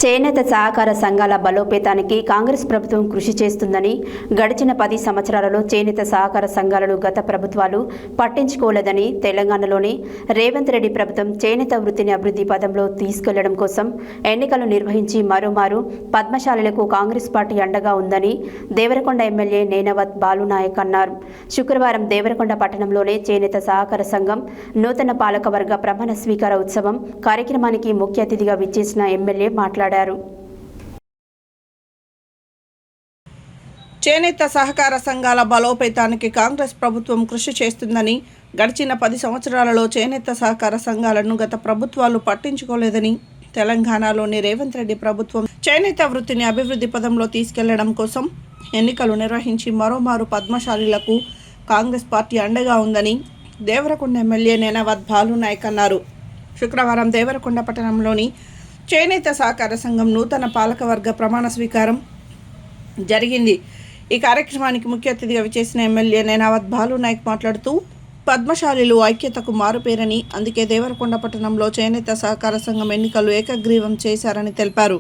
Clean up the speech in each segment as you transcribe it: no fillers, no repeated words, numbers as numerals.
చేనేత సహకార సంఘాల బలోపేతానికి కాంగ్రెస్ ప్రభుత్వం కృషి చేస్తుందని, గడిచిన 10 సంవత్సరాలలో చేనేత సహకార సంఘాలను గత ప్రభుత్వాలు పట్టించుకోలేదని, తెలంగాణలోని రేవంత్ రెడ్డి ప్రభుత్వం చేనేత వృత్తిని అభివృద్ధి పదంలో తీసుకెళ్లడం కోసం ఎన్నికలు నిర్వహించి మరోమారు పద్మశాలులకు కాంగ్రెస్ పార్టీ అండగా ఉందని దేవరకొండ ఎమ్మెల్యే నేనవత్ బాలునాయక్ అన్నారు. శుక్రవారం దేవరకొండ పట్టణంలోని చేనేత సహకార సంఘం నూతన పాలకవర్గ ప్రమాణ స్వీకార ఉత్సవం కార్యక్రమానికి ముఖ్య అతిథిగా విచ్చేసిన ఎమ్మెల్యే మాట్లాడారు. చేనేత సహకార సంఘాల బలోపేతానికి కాంగ్రెస్ ప్రభుత్వం కృషి చేస్తుందని, గడిచిన 10 సంవత్సరాలలో చేనేత సహకార సంఘాలను గత ప్రభుత్వాలు పట్టించుకోలేదని, తెలంగాణలోని రేవంత్ రెడ్డి ప్రభుత్వం చేనేత వృత్తిని అభివృద్ధి పదంలో తీసుకెళ్లడం కోసం ఎన్నికలు నిర్వహించి మరోమారు పద్మశాలీలకు కాంగ్రెస్ పార్టీ అండగా ఉందని దేవరకొండ ఎమ్మెల్యే నేనవత్ బాలునాయక్ అన్నారు. శుక్రవారం దేవరకొండ పట్టణంలోని చేనేత సహకార సంఘం నూతన పాలకవర్గ ప్రమాణ స్వీకారం జరిగింది. ఈ కార్యక్రమానికి ముఖ్య అతిథిగా విచ్చేసిన ఎమ్మెల్యే నేనవత్ బాలునాయక్ మాట్లాడుతూ, పద్మశాలీలు ఐక్యతకు మారుపేరని, అందుకే దేవరకొండ పట్టణంలో చేనేత సహకార సంఘం ఎన్నికలు ఏకగ్రీవం చేశారని తెలిపారు.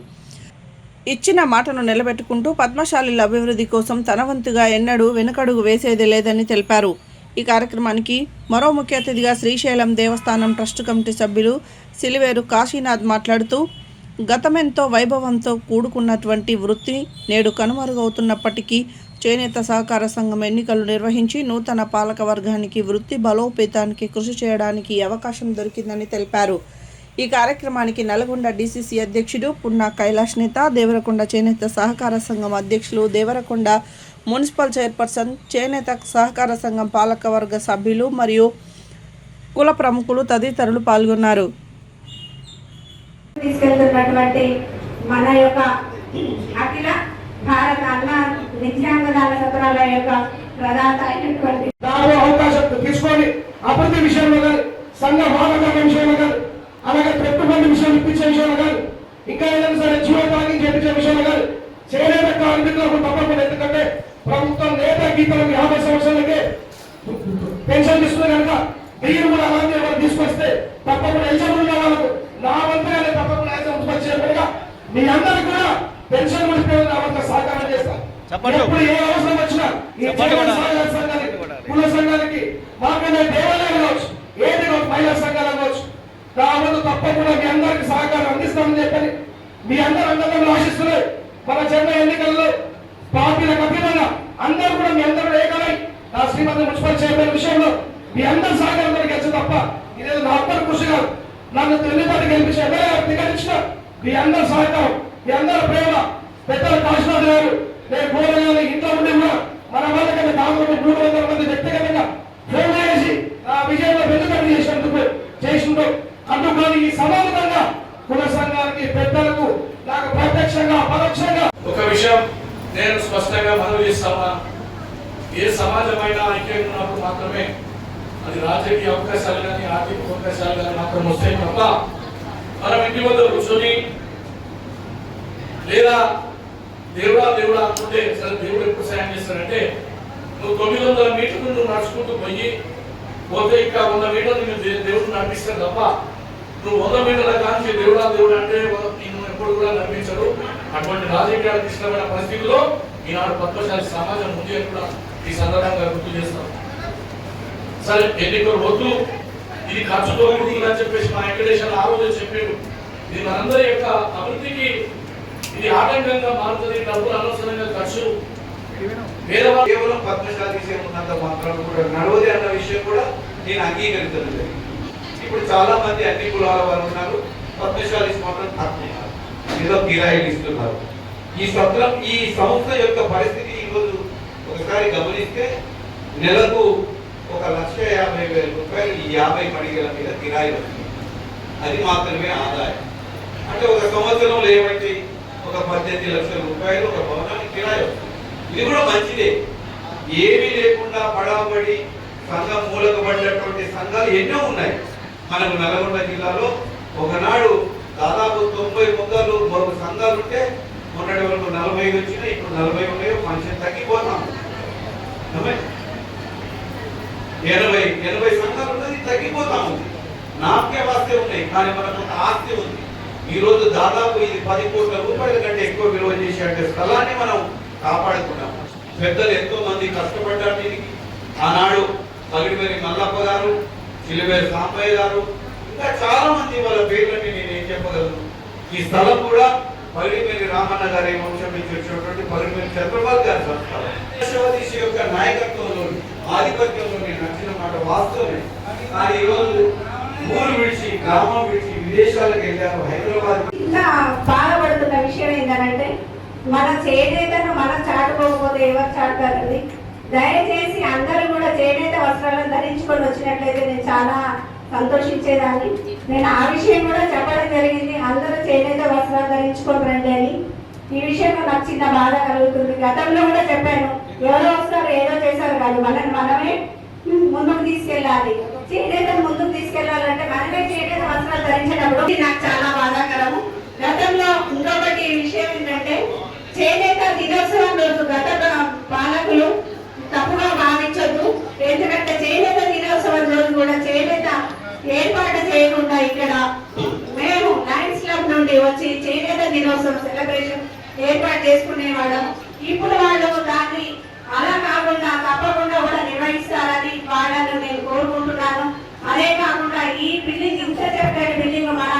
ఇచ్చిన మాటను నిలబెట్టుకుంటూ పద్మశాలీల అభివృద్ధి కోసం తన వంతుగా ఎన్నడూ వెనుకడుగు వేసేది లేదని తెలిపారు. ఈ కార్యక్రమానికి మరో ముఖ్య అతిథిగా శ్రీశైలం దేవస్థానం ట్రస్ట్ కమిటీ సభ్యులు సిలివేరు కాశీనాథ్ మాట్లాడుతూ, గతమెంతో వైభవంతో కూడుకున్నటువంటి వృత్తి నేడు కనుమరుగవుతున్నప్పటికీ చేనేత సహకార సంఘం ఎన్నికలు నిర్వహించి నూతన పాలక వర్గానికి వృత్తి బలోపేతానికి కృషి చేయడానికి అవకాశం దొరికిందని తెలిపారు. ఈ కార్యక్రమానికి నల్గొండ డీసీసీ అధ్యక్షుడు పున్నా కైలాష్ నేత, దేవరకొండ చేనేత సహకార సంఘం అధ్యక్షులు, దేవరకొండ మున్సిపల్ చైర్పర్సన్, చేనేత సహకార సంఘం పాలకవర్గ సభ్యులు మరియు కుల ప్రముఖులు తదితరులు పాల్గొన్నారు. తీసుకెళ్తున్నటువంటి మన యొక్క అఖిల భారత అన్న నిత్యాంగదాల సత్రాల యొక్క ప్రధాన అయినటువంటి అవకాశం తీసుకొని అభివృద్ధి విషయంలో కానీ, సంఘ భాగంగా విషయంలో కానీ, అలాగే పెట్టుబడి విషయాలు ఇప్పించే విషయంలో కానీ, ఇంకా ఏదైనా సరే జీవోపాధి చేపించే విషయంలో కానీ చేనేత కార్మికులకు తప్పకుండా. ఎందుకంటే ప్రభుత్వం నేత గీతలకు 50 సంవత్సరాలకే పెన్షన్ ఇస్తుంది కనుక మీరు కూడా అలాంటి ఎవరు తీసుకొస్తే తప్పకుండా ఎలిజిబుల్ ఉన్న వాళ్ళకు నా వంతుగానే తప్పకుండా ఉత్పత్తి చేయకుండా మీ అందరికి కూడా పెన్షన్ కూడా సహకారం చేస్తాను. ఎప్పుడు ఏ అవసరం వచ్చినా ఈ సహకార సంఘానికి, కుల సంఘానికి, మాకనే దేవాలయం కావచ్చు, ఏది కావచ్చు, మహిళా సంఘాలు కావచ్చు, కాబట్టి తప్పకుండా మీ అందరికి సహకారం అందిస్తామని చెప్పని మీ అందరూ అందరం ఆశిస్తున్నారు. మన చెన్నై ఎన్నికల్లో పార్టీలకు అభినంగా అందరూ కూడా మీ అందరూ ఏకమై నా శ్రీమతి మున్సిపల్ చైర్మన్ విషయంలో మీ అందరి సహకారం గెలిచి తప్ప ఇదేదో నా ఒక్కరి కృషి కాదు. నన్ను తెలుగుపాటి గెలిపించే టికెట్ మీ అందరి సహకారం, మీ అందరి ప్రేమ, పెద్దల కాశీనాథ్ గారు నేను గోరగాలి ఇంట్లో ఉండి కూడా మన వాళ్ళకన్నా దాదాపు 300 మంది వ్యక్తిగతంగా ఫోన్ చేసి నా విజయంలో వెనుకటి చేసినందుకు అందుకని ఈ సమానంగా కుల సంఘానికి, పెద్దలకు నాకు ప్రత్యక్షంగా పరోక్షంగా ఒక విషయం నేను స్పష్టంగా మనవి చేస్తామా, ఏ సమాజమైనా ఐక్యంగా ఉన్నప్పుడు మాత్రమే అది రాజకీయ అవకాశాలు కానీ, ఆర్థిక అవకాశాలు కానీ మాత్రం వస్తాయి తప్ప మనం ఇంటి వద్ద కూర్చొని లేదా దేవుడా అనుకుంటే సరే దేవుడు ఎప్పుడు సాయం చేస్తాడంటే, నువ్వు 900 మీటర్లు నువ్వు నడుచుకుంటూ పోతే ఇంకా 100 మీటర్లు దేవుడు నడిపిస్తాడు తప్ప నువ్వు 100 మీటర్ల కానీ దేవుడు అంటే నేను ఎప్పుడు కూడా నడిపించడు. అటువంటి రాజకీయాలకు ఇష్టమైన పరిస్థితుల్లో ఈనాడు పద్మశాలి సమాజం ఉంది అని కూడా ఈ సందర్భంగా గుర్తు చేస్తాం. సరే ఎన్నికలు వద్దు, ఇది ఖర్చుతో కూడుతుందని చెప్పేసి మా వెంకటేశ్వర ఆ రోజు చెప్పాడు. ఇది మనందరి యొక్క అభివృద్ధికి ఇది ఆటంకంగా మారుతుంది. డబ్బులు అనవసరంగా ఖర్చు కేవలం పద్మశాలి విషయం ఉన్నంత మాత్రం కూడా నడవది అన్న విషయం కూడా నేను అంగీకరించలేదు. ఇప్పుడు చాలా మంది అన్ని కులాల వారు ఉన్నారు, పద్మశాలి మాత్రం తక్కువ ఏదో కిరాయిలు ఇస్తున్నారు. ఈ సంస్థ యొక్క పరిస్థితి ఈరోజు ఒకసారి గమనిస్తే నెలకు 1,50,000 రూపాయలు ఈ 50 మడిగల మీద కిరాయి వస్తుంది. అది మాత్రమే ఆదాయం. అంటే ఒక సంవత్సరంలో ఏమంటే ఒక 18 లక్షల రూపాయలు ఒక భవనానికి కిరాయి వస్తుంది. ఇది కూడా మంచిదే. ఏమీ లేకుండా పడాబడి సంఘం మూలకబడినటువంటి సంఘాలు ఎన్నో ఉన్నాయి. మనకు నల్గొండ జిల్లాలో ఒకనాడు దాదాపు 90 సంఘాలు ఉంటే మొన్నటి వరకు 40 వచ్చినాయి, ఇప్పుడు 40 ఉన్నాయో, మనిషి తగ్గిపోతాము. 80 సంఘాలు ఉన్నది తగ్గిపోతా ఉంది. నాకే వాస్తే ఉన్నాయి, కానీ మనకు ఒక ఆస్తి ఉంది. ఈ రోజు దాదాపు ఇది 10 కోట్ల రూపాయల కంటే ఎక్కువ విలువ చేసే స్థలాన్ని మనం కాపాడుకున్నాం. పెద్దలు ఎంతో మంది కష్టపడ్డారు దీనికి. ఆనాడు పగిడివేరి మల్లప్ప గారు, చిలివేరి సాంబయ్య గారు, ఇంకా చాలా మంది వాళ్ళ పేర్లని నేను ఏం చెప్పగలను. ఈ స్థలం కూడా పగిడివేరి రామన్న గారి వంశం నుంచి వచ్చినటువంటి పగిడివేరి చంద్రబాబు గారి సంస్థలం. దేశవాదీశి యొక్క నాయకత్వంలో, ఆధిపత్యంలో నేను నచ్చిన మాట వాస్తవమే. కానీ ఈరోజు ఊరు విడిచి, గ్రామం విడిచి విదేశాలకు వెళ్ళారు. హైదరాబాద్ ఇంకా బాధపడుతున్న విషయం ఏంటంటే మన చేనేతను మనం చాటుకోకపోతే ఎవరు చాటుతారండి. దయచేసి అందరూ కూడా చేనేత వస్త్రాలను ధరించుకొని వచ్చినట్లయితే నేను చాలా సంతోషించేదాన్ని. నేను ఆ విషయం కూడా చెప్పడం జరిగింది, అందరూ చేనేత వస్త్రాలు ధరించుకొని రండి అని. ఈ విషయంలో నాకు చిన్న బాధ కలుగుతుంది. గతంలో కూడా చెప్పాను, ఎవరో వస్తారు ఏదో చేశారు కాదు, మనమే ముందుకు తీసుకెళ్ళాలి. చేనేతను ముందుకు తీసుకెళ్లాలంటే మనమే చేనేత వస్త్రాలు ధరించేటప్పుడు నాకు చాలా బాధాకరము. గతంలో ఇంకొకటి విషయం ఏంటంటే చేనేత దినోత్సవం రోజు గత పాలకులు తప్పుగా భావించొద్దు. ఎందుకంటే చేనేత దినోత్సవం రోజు కూడా చేనేత ఏర్పాటు చేయకుండా ఇక్కడ మేము లయన్స్ క్లబ్ నుండి వచ్చి చేనేత దినోత్సవం సెలబ్రేషన్ ఏర్పాటు చేసుకునేవాళ్ళం. ఇప్పుడు వాళ్ళు దాన్ని అలా కాకుండా తప్పకుండా కూడా నిర్వహిస్తారని వాళ్ళను నేను కోరుకుంటున్నాను. అదే కాకుండా ఈ బిల్డింగ్, ఇంత చక్కటి బిల్డింగ్ మన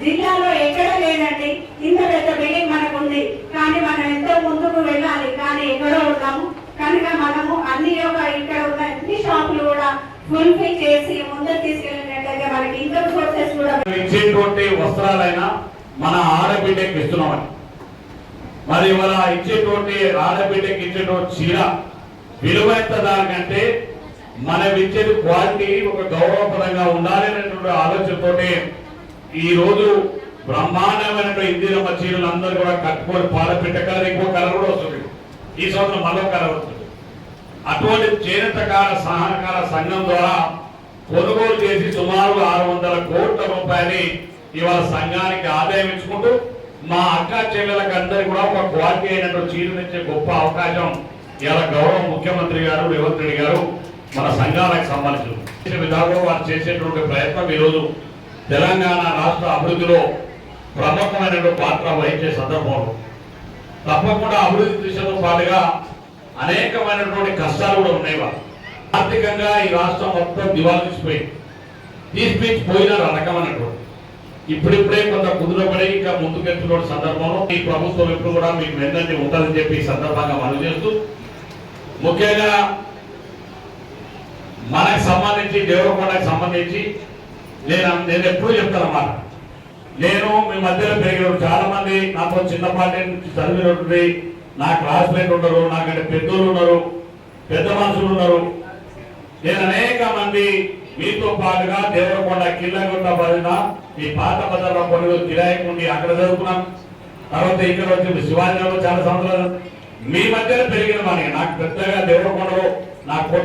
జిల్లాలో ఎక్కడ లేదండి. ఇంత పెద్ద బిల్డింగ్ మనకు ఉంది, కానీ మనం ఎంతో ముందుకు వెళ్ళాలి, కానీ ఎక్కడో ఉన్నాము. కనుక మనము అన్ని ఇక్కడ ఉన్న అన్ని షాపులు కూడా ఫుల్ఫిల్ చేసి ముందుకు తీసుకెళ్ళినట్లయితే మనకి ఇన్కమ్ సోర్సెస్ కూడా ఇచ్చేటువంటి వస్త్రాలైనా మన ఆడబిడ్డకి ఇస్తున్నామని, మరి ఇవాళ ఇచ్చేటువంటి ఆడబిడ్డకి ఇచ్చేటువంటి చీర విలువైన దానికంటే మనం ఇచ్చేది క్వాలిటీ ఒక గౌరవప్రదంగా ఉండాలి అనేటువంటి ఆలోచనతోటి ఈ రోజు బ్రహ్మాండమైనటువంటి ఇందిరమ్మ చీరలు అందరూ కూడా కట్టుకొని పాలపిట్ట కలర్, ఇంకో కలర్ కూడా వస్తుంది. ఈ సంవత్సరం మరో కలర్ వస్తుంది. అటువంటి చేనేతకార సహకార సంఘం ద్వారా కొనుగోలు చేసి సుమారు 600 కోట్ల రూపాయలు ఇవాళ సంఘానికి ఆదాయం ఇచ్చుకుంటూ మా అక్క చెల్లెలకు అందరికీ కూడా ఒక క్వాలిటీ అయినటువంటి చీరనిచ్చే గొప్ప అవకాశం ఇలా గౌరవ ముఖ్యమంత్రి గారు రేవంత్ రెడ్డి గారు మన సంఘాలకు సంబంధించిన విధానంలో వారు చేసేటువంటి ప్రయత్నం ఈరోజు తెలంగాణ రాష్ట్ర అభివృద్ధిలో ప్రముఖమైనటువంటి పాత్ర వహించే సందర్భంలో తప్పకుండా అభివృద్ధి దిశతో పాటుగా అనేకమైనటువంటి కష్టాలు కూడా ఉన్నాయి. వాళ్ళు ఆర్థికంగా ఈ రాష్ట్రం మొత్తం దివాళా తీసిపోయిన రకమైనటువంటి ఇప్పుడిప్పుడే కొంత కుదురపడి ఇంకా ముందుకెళ్తున్న సందర్భంలో ఈ ప్రభుత్వం ఎప్పుడు కూడా మీకు వెంటనే ఉంటుందని చెప్పి ఈ సందర్భంగా మనం చేస్తూ, ముఖ్యంగా మనకు సంబంధించి దేవరకొండకు సంబంధించి నేను ఎప్పుడు చెప్తానన్నమాట. నేను మీ మధ్యలో పెరిగిన చాలా మంది నాతో చిన్నపాటి నుంచి చదివినటువంటి నా క్లాస్మేట్ ఉన్నారు, నాకంటే పెద్దోళ్ళు ఉన్నారు, పెద్ద మనుషులు ఉన్నారు. నేను అనేక మంది మీతో పాటుగా దేవరకొండ కిల్లగుంట బదిన ఈ పాత బజార్లో కొన్ని రోజులు కిరాయికుండి అక్కడ చదువుకున్నాం. తర్వాత ఇక్కడ వచ్చి శివాజీలో చాలా సంవత్సరాలు మీ మధ్యలో పెరిగిన వాడిని. నాకు పెద్దగా దేవరకొండలో నాకు